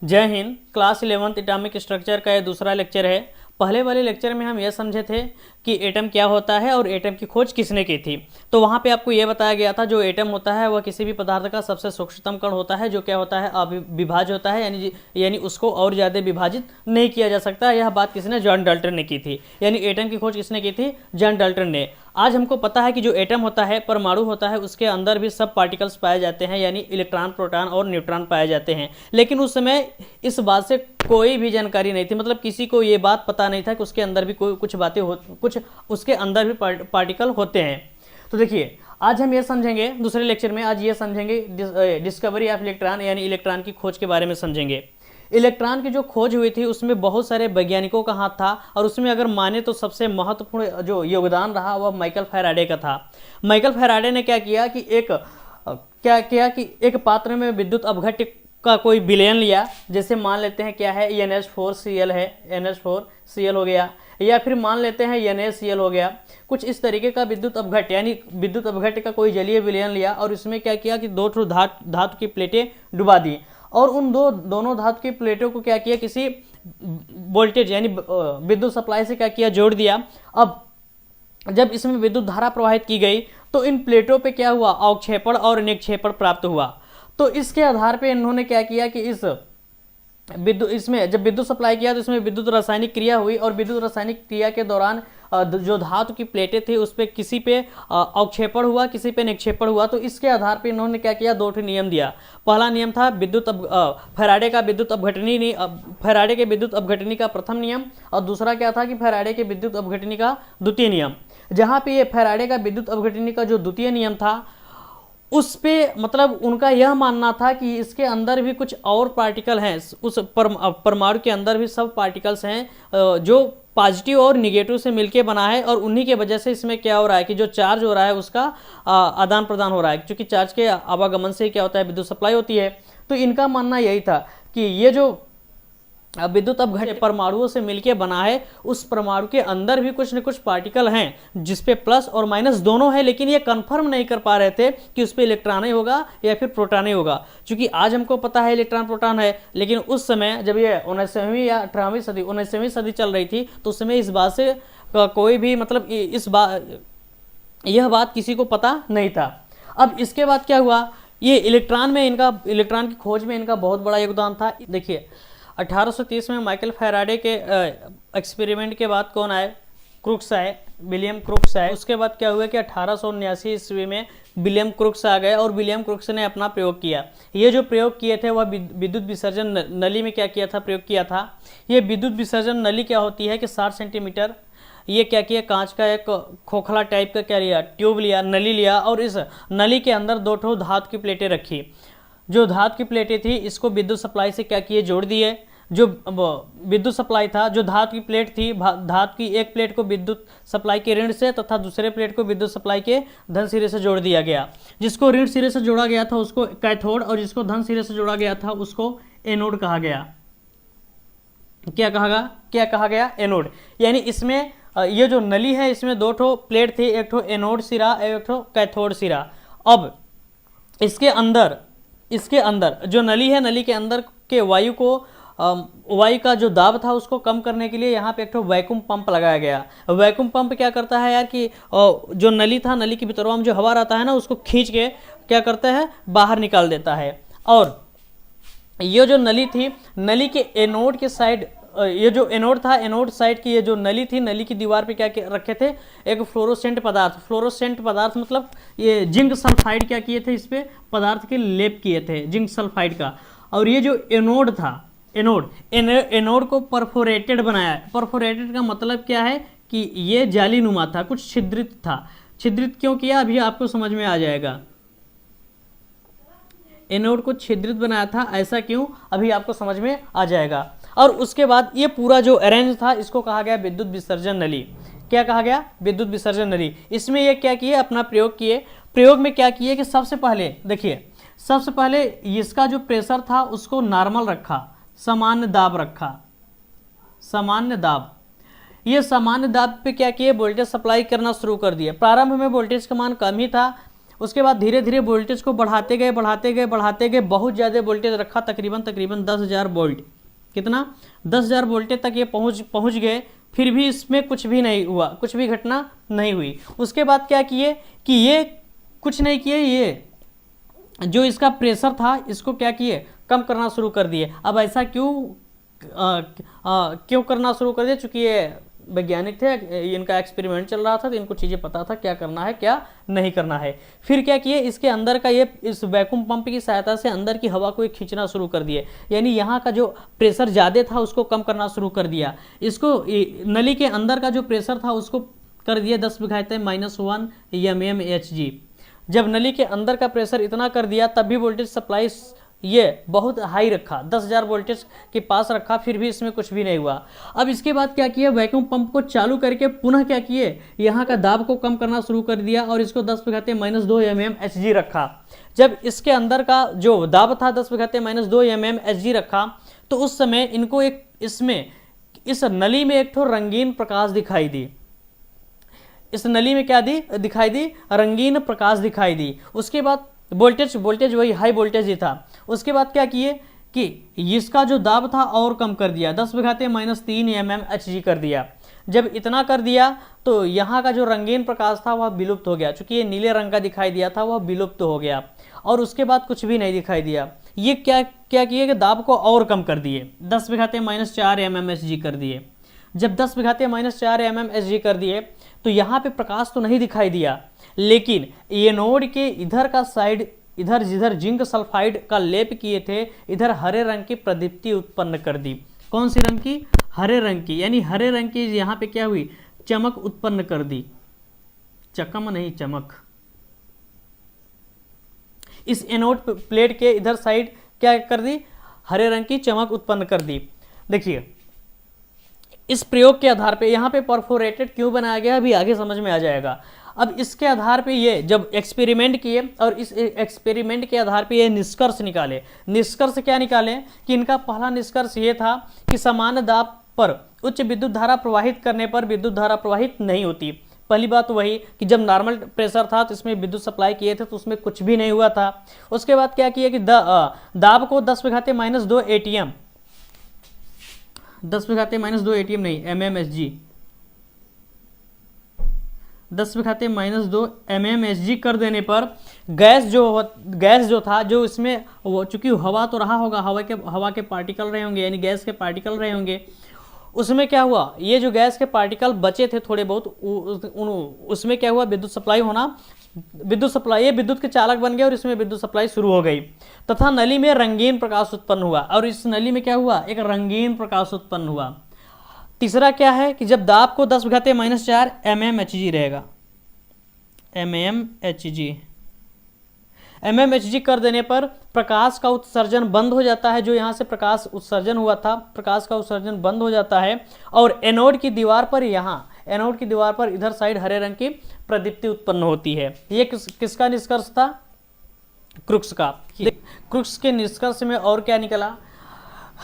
जय Hind. Class 11th atomic structure का ये दूसरा लेक्चर है। पहले वाले लेक्चर में हम यह समझे थे कि एटम क्या होता है और एटम की खोज किसने की थी। तो वहाँ पे आपको यह बताया गया था जो एटम होता है वह किसी भी पदार्थ का सबसे सूक्ष्मतम कण होता है, जो क्या होता है अविभाज्य होता है, यानी उसको और ज़्यादा विभाजित नहीं किया जा सकता। यह बात किसने? जॉन डाल्टन ने की थी। यानी एटम की खोज किसने की थी? जॉन डाल्टन ने। आज हमको पता है कि जो एटम होता है, परमाणु होता है, उसके अंदर भी सब पार्टिकल्स पाए जाते हैं, यानी इलेक्ट्रॉन, प्रोटॉन और न्यूट्रॉन पाए जाते हैं। लेकिन उस समय इस बात से कोई भी जानकारी नहीं थी, मतलब किसी को ये बात पता नहीं था कि उसके अंदर भी कोई कुछ बातें कुछ उसके अंदर भी पार्टिकल होते हैं। तो देखिए, आज हम ये समझेंगे दूसरे लेक्चर में, आज ये समझेंगे डिस्कवरी ऑफ इलेक्ट्रॉन, यानी इलेक्ट्रॉन की खोज के बारे में समझेंगे। इलेक्ट्रॉन की जो खोज हुई थी उसमें बहुत सारे वैज्ञानिकों का हाथ था, और उसमें अगर माने तो सबसे महत्वपूर्ण जो योगदान रहा वह माइकल फैराडे का था। माइकल फैराडे ने क्या किया कि एक पात्र में विद्युत अपघट्य का कोई विलयन लिया। जैसे मान लेते हैं क्या है, NH4Cl है, NH4Cl हो गया, या फिर मान लेते हैं NaCl हो गया। कुछ इस तरीके का विद्युत अपघट्य, यानी विद्युत अपघट्य का कोई जलीय विलयन लिया, और इसमें क्या किया कि दो धातु की प्लेटें डुबा दी, और उन दोनों धातु की प्लेटों को क्या किया, किसी वोल्टेज यानी विद्युत सप्लाई से क्या किया, जोड़ दिया। अब जब इसमें विद्युत धारा प्रवाहित की गई तो इन प्लेटों पे क्या हुआ, अवक्षेपण और निक्षेपण प्राप्त हुआ। तो इसके आधार पे इन्होंने क्या किया कि इसमें जब विद्युत सप्लाई किया तो इसमें विद्युत रासायनिक क्रिया हुई, और विद्युत रासायनिक क्रिया के दौरान जो धातु की प्लेटें थी उस पर किसी पे अवक्षेपण हुआ, किसी पे निक्षेपण हुआ। तो इसके आधार पे इन्होंने क्या किया, दो नियम दिया। पहला नियम था फैराडे के विद्युत अपघटनी का प्रथम नियम, और दूसरा क्या था कि फैराडे के विद्युत अपघटनी का द्वितीय नियम। जहाँ पे ये फैराडे का विद्युत अपघटनी का जो द्वितीय नियम था उस पे मतलब उनका यह मानना था कि इसके अंदर भी कुछ और पार्टिकल हैं, उस परमाणु के अंदर भी सब पार्टिकल्स हैं जो पॉजिटिव और निगेटिव से मिलके बना है, और उन्हीं के वजह से इसमें क्या हो रहा है कि जो चार्ज हो रहा है उसका आदान प्रदान हो रहा है, क्योंकि चार्ज के आवागमन से क्या होता है, विद्युत सप्लाई होती है। तो इनका मानना यही था कि ये जो विद्युत अपघट्य परमाणुओं से मिलके बना है, उस परमाणु के अंदर भी कुछ न कुछ पार्टिकल हैं जिसपे प्लस और माइनस दोनों है, लेकिन ये कंफर्म नहीं कर पा रहे थे कि उस पर इलेक्ट्रॉन ही होगा या फिर प्रोटॉन ही होगा। क्योंकि आज हमको पता है इलेक्ट्रॉन प्रोटॉन है, लेकिन उस समय जब ये 19वीं या 19वीं सदी चल रही थी तो उस समय इस बात से कोई भी मतलब यह बात किसी को पता नहीं था। अब इसके बाद क्या हुआ, ये इलेक्ट्रॉन की खोज में इनका बहुत बड़ा योगदान था। देखिए, 1830 में माइकल फैराडे के एक्सपेरिमेंट के बाद कौन आए? क्रुक्स आए, विलियम क्रुक्स आए। उसके बाद क्या हुआ कि 1879 ईस्वी में विलियम क्रुक्स आ गए, और विलियम क्रुक्स ने अपना प्रयोग किया। ये जो प्रयोग किए थे वह विद्युत विसर्जन नली में क्या किया था, प्रयोग किया था। ये विद्युत विसर्जन नली क्या होती है कि 60 सेंटीमीटर, ये क्या किया, कांच का एक खोखला टाइप का क्या लिया, ट्यूब लिया, नली लिया, और इस नली के अंदर दो ठो धातु की प्लेटें रखी। जो धातु की प्लेटें थी इसको विद्युत सप्लाई से क्या किए, जोड़ दिए। जो विद्युत सप्लाई था, जो धातु की प्लेट थी, धातु की एक प्लेट को विद्युत सप्लाई के ऋण से तथा दूसरे प्लेट को विद्युत सप्लाई के धन सिरे से जोड़ दिया गया। जिसको ऋण सिरे से जोड़ा गया था उसको कैथोड, और जिसको धन सिरे से जोड़ा गया था उसको एनोड कहा गया। क्या कहा गया? एनोड। यानी इसमें ये जो नली है इसमें दो ठो प्लेट थी, एक ठो एनोड सिरा, एक ठो कैथोड सिरा। अब इसके अंदर जो नली है, नली के अंदर के वायु का जो दाब था उसको कम करने के लिए यहाँ पे एक तो वैक्यूम पंप लगाया गया। वैक्यूम पंप क्या करता है यार कि जो नली था, नली के भीतरवा में जो हवा रहता है ना, उसको खींच के क्या करता है, बाहर निकाल देता है। और ये जो नली थी, नली के एनोड के साइड, ये जो एनोड था, एनोड साइड की ये जो नली थी, नली की दीवार पे क्या रखे थे, एक फ्लोरोसेंट पदार्थ मतलब ये जिंक सल्फाइड क्या किए थे, इस पे पदार्थ के लेप किए थे जिंक सल्फाइड का। और ये जो एनोड था, एनोड को परफोरेटेड बनाया। परफोरेटेड का मतलब क्या है कि ये जालीनुमा था, कुछ छिद्रित था। छिद्रित क्यों किया अभी आपको समझ में आ जाएगा। एनोड को छिद्रित बनाया था, ऐसा क्यों, अभी आपको समझ में आ जाएगा। और उसके बाद ये पूरा जो अरेंज था इसको कहा गया विद्युत विसर्जन नली। क्या कहा गया? विद्युत विसर्जन नली। इसमें ये क्या किए, अपना प्रयोग किए। प्रयोग में क्या किए कि सबसे पहले इसका जो प्रेशर था उसको नॉर्मल रखा, सामान्य दाब रखा, सामान्य दाब। ये सामान्य दाब पे क्या किए, वोल्टेज सप्लाई करना शुरू कर दिए। प्रारंभ में वोल्टेज का मान कम ही था, उसके बाद धीरे धीरे वोल्टेज को बढ़ाते गए, बहुत ज़्यादा वोल्टेज रखा, तकरीबन 10,000 वोल्ट। कितना? 10,000 वोल्टेज तक ये पहुँच गए, फिर भी इसमें कुछ भी नहीं हुआ, कुछ भी घटना नहीं हुई। उसके बाद क्या किए कि ये कुछ नहीं किए, ये जो इसका प्रेशर था इसको क्या किए, कम करना शुरू कर दिए। अब ऐसा क्यों करना शुरू कर दिया? चूंकि ये वैज्ञानिक थे, इनका एक्सपेरिमेंट चल रहा था, तो इनको चीज़ें पता था क्या करना है क्या नहीं करना है। फिर क्या किए, इसके अंदर का ये इस वैक्यूम पंप की सहायता से अंदर की हवा को खींचना शुरू कर दिए, यानी यहाँ का जो प्रेशर ज़्यादा था उसको कम करना शुरू कर दिया। इसको नली के अंदर का जो प्रेशर था उसको कर दिया 10⁻⁻1 mmHg। जब नली के अंदर का प्रेशर इतना कर दिया तब भी वोल्टेज सप्लाई ये बहुत हाई रखा, 10,000 वोल्टेज के पास रखा, फिर भी इसमें कुछ भी नहीं हुआ। अब इसके बाद क्या किया, वैक्यूम पंप को चालू करके पुनः क्या किए, यहाँ का दाब को कम करना शुरू कर दिया और इसको 10⁻⁻2 mmHg रखा। जब इसके अंदर का जो दाब था 10⁻⁻2 mmHg रखा, तो उस समय इनको इस नली में एक ठो रंगीन प्रकाश दिखाई दी। इस नली में क्या दिखाई दी? रंगीन प्रकाश दिखाई दी। उसके बाद वोल्टेज वही हाई वोल्टेज ही था। उसके बाद क्या किए कि इसका जो दाब था और कम कर दिया, 10⁻⁻3 mmHg कर दिया। जब इतना कर दिया तो यहाँ का जो रंगीन प्रकाश था वह विलुप्त हो गया, चूंकि ये नीले रंग का दिखाई दिया था वह विलुप्त हो गया और उसके बाद कुछ भी नहीं दिखाई दिया। ये क्या किए कि दाब को और कम कर दिए, 10⁻⁻4 mmHg कर दिए। जब 10⁻⁻4 mmHg कर दिए तो यहाँ पे प्रकाश तो नहीं दिखाई दिया, लेकिन एनोड के इधर का साइड, इधर जिधर जिंक सल्फाइड का लेप किए थे, इधर हरे रंग की प्रदीप्ति उत्पन्न कर दी। कौन सी रंग की? हरे रंग की, यानी हरे रंग की यहाँ पे क्या हुई, चमक उत्पन्न कर दी। चकम नहीं, चमक। इस एनोड प्लेट के इधर साइड क्या कर दी, हरे रंग की चमक उत्पन्न कर दी। देखिए इस प्रयोग के आधार पे यहाँ पे परफोरेटेड क्यों बनाया गया अभी आगे समझ में आ जाएगा। अब इसके आधार पे ये जब एक्सपेरिमेंट किए और इस एक्सपेरिमेंट के आधार पे ये निष्कर्ष निकाले। निष्कर्ष क्या निकाले कि इनका पहला निष्कर्ष ये था कि समान दाब पर उच्च विद्युत धारा प्रवाहित करने पर विद्युत धारा प्रवाहित नहीं होती। पहली बात वही कि जब नॉर्मल प्रेशर था तो इसमें विद्युत सप्लाई किए थे तो उसमें कुछ भी नहीं हुआ था। उसके बाद क्या किया कि दाब को 10⁻⁻2 ATM, 10⁻⁻2 ATM नहीं, mmHg, 10⁻⁻2 mmHg कर देने पर गैस जो था, जो इसमें चूंकि हवा तो रहा होगा, हवा के पार्टिकल रहे होंगे, यानी गैस के पार्टिकल रहे होंगे, उसमें क्या हुआ, ये जो गैस के पार्टिकल बचे थे थोड़े बहुत, उसमें क्या हुआ, ये विद्युत के चालक बन गए और इसमें विद्युत सप्लाई शुरू हो गई तथा नली में रंगीन प्रकाश उत्पन्न हुआ। और इस नली में क्या हुआ, एक रंगीन प्रकाश उत्पन्न हुआ। तीसरा क्या है कि जब दाब को 10⁻⁻4 mmHg रहेगा, mmHg कर देने पर प्रकाश का उत्सर्जन बंद हो जाता है। जो यहाँ से प्रकाश उत्सर्जन हुआ था, प्रकाश का उत्सर्जन बंद हो जाता है और एनोड की दीवार पर इधर साइड हरे रंग की प्रदीप्ति उत्पन्न होती है। ये किसका निष्कर्ष था? क्रुक्स का। क्रुक्स के निष्कर्ष में और क्या निकला,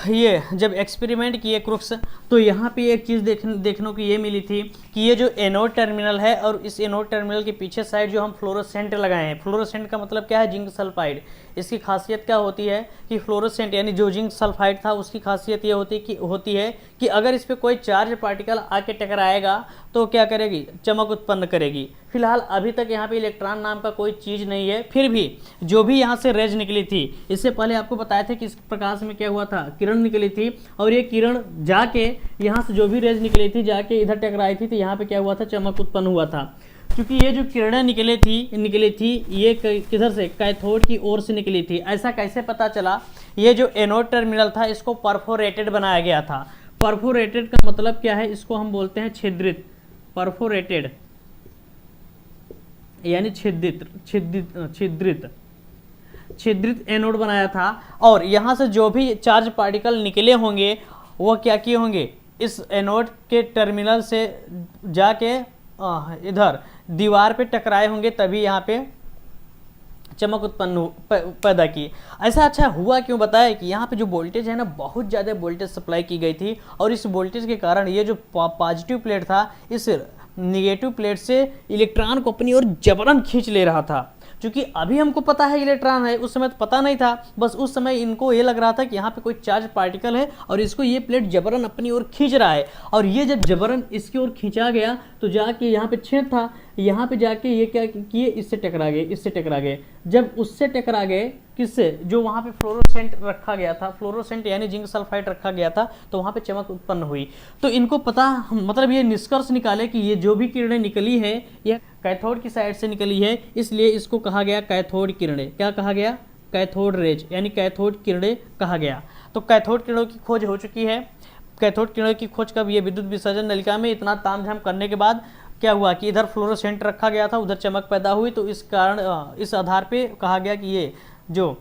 ये जब एक्सपेरिमेंट किए क्रुक्स, तो यहाँ पे एक चीज़ देखने को ये मिली थी कि ये जो एनोड टर्मिनल है और इस एनोड टर्मिनल के पीछे साइड जो हम फ्लोरोसेंट लगाए हैं, फ्लोरोसेंट का मतलब क्या है, जिंक सल्फाइड। इसकी खासियत क्या होती है कि फ्लोरोसेंट यानी जो जिंक सल्फाइड था उसकी खासियत ये होती है कि अगर इस पर कोई चार्ज पार्टिकल आके टकराएगा तो क्या करेगी, चमक उत्पन्न करेगी। फिलहाल अभी तक यहाँ पे इलेक्ट्रॉन नाम का कोई चीज़ नहीं है, फिर भी जो भी यहाँ से रेज निकली थी, इससे पहले आपको बताया था कि इस प्रकाश में क्या हुआ था, किरण निकली थी और ये किरण जाके यहाँ से जो भी रेज निकली थी जाके इधर टकराई थी, तो यहाँ पे क्या हुआ था, चमक उत्पन्न हुआ था। क्योंकि ये जो किरणें निकली थी ये किधर से, कैथोड की ओर से निकली थी। ऐसा कैसे पता चला? ये जो एनोड टर्मिनल था इसको परफोरेटेड बनाया गया था। परफोरेटेड का मतलब क्या है, इसको हम बोलते हैं छिद्रित। परफोरेटेड यानी छिद्रित एनोड बनाया था और यहाँ से जो भी चार्ज पार्टिकल निकले होंगे वो क्या किए होंगे, इस एनोड के टर्मिनल से जाके इधर दीवार पे टकराए होंगे, तभी यहाँ पे चमक उत्पन्न पैदा की। ऐसा अच्छा हुआ क्यों, बताया कि यहाँ पे जो वोल्टेज है ना, बहुत ज़्यादा वोल्टेज सप्लाई की गई थी और इस वोल्टेज के कारण ये जो पॉजिटिव प्लेट था इस निगेटिव प्लेट से इलेक्ट्रॉन को अपनी ओर जबरन खींच ले रहा था। क्योंकि अभी हमको पता है इलेक्ट्रॉन है, उस समय तो पता नहीं था। बस उस समय इनको ये लग रहा था कि यहाँ पे कोई चार्ज पार्टिकल है और इसको ये प्लेट जबरन अपनी ओर खींच रहा है, और ये जब जबरन इसकी ओर खींचा गया तो जाके यहाँ पे छेद था, यहाँ पे जाके ये क्या किए, इससे टकरा गए, इससे टकरा गए। जब उससे टकरा गए किससे, जो वहाँ पे फ्लोरोसेंट रखा गया था, फ्लोरोसेंट यानी जिंक सल्फाइड रखा गया था, तो वहाँ पे चमक उत्पन्न हुई। तो इनको पता, मतलब ये निष्कर्ष निकाले कि ये जो भी किरणें निकली है यह कैथोड की साइड से निकली है, इसलिए इसको कहा गया कैथोड किरणें। क्या कहा गया? कैथोड रेज, यानी कैथोड किरणें कहा गया। तो कैथोड किरणों की खोज हो चुकी है। कैथोड किरणों की खोज कब? ये विद्युत विसर्जन नलिका में इतना तामझाम करने के बाद क्या हुआ कि इधर फ्लोरोसेंट रखा गया था, उधर चमक पैदा हुई, तो इस कारण इस आधार पे कहा गया कि ये जो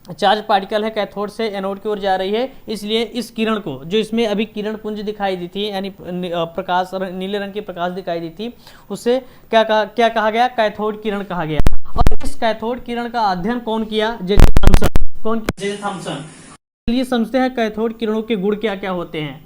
चार्ज पार्टिकल है कैथोड से एनोड की ओर जा रही है, इसलिए इस किरण को, जो इसमें अभी किरण पुंज दिखाई दी थी, यानी प्रकाश, नीले रंग की प्रकाश दिखाई दी थी, उसे क्या कहा गया? कैथोड किरण कहा गया। और इस कैथोड किरण का अध्ययन कौन किया? जे.जे. थॉमसन। कौन? जे.जे. थॉमसन। चलिए समझते हैं कैथोड किरणों के गुण क्या क्या होते हैं।